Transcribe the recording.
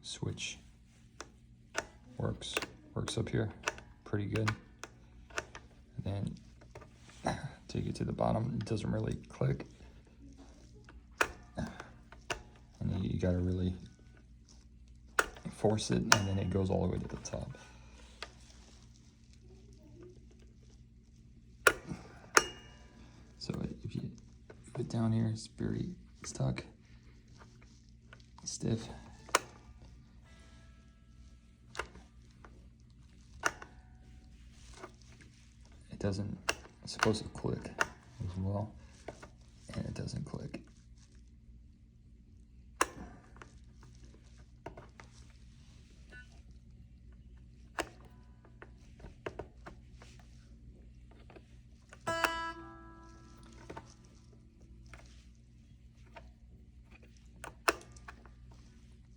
switch works up here pretty good. And then take it to the bottom, it doesn't really click. And then you gotta really force it, and then it goes all the way to the top. So if you put it down here, it's very stuck, stiff. It's supposed to click as well, and it doesn't click.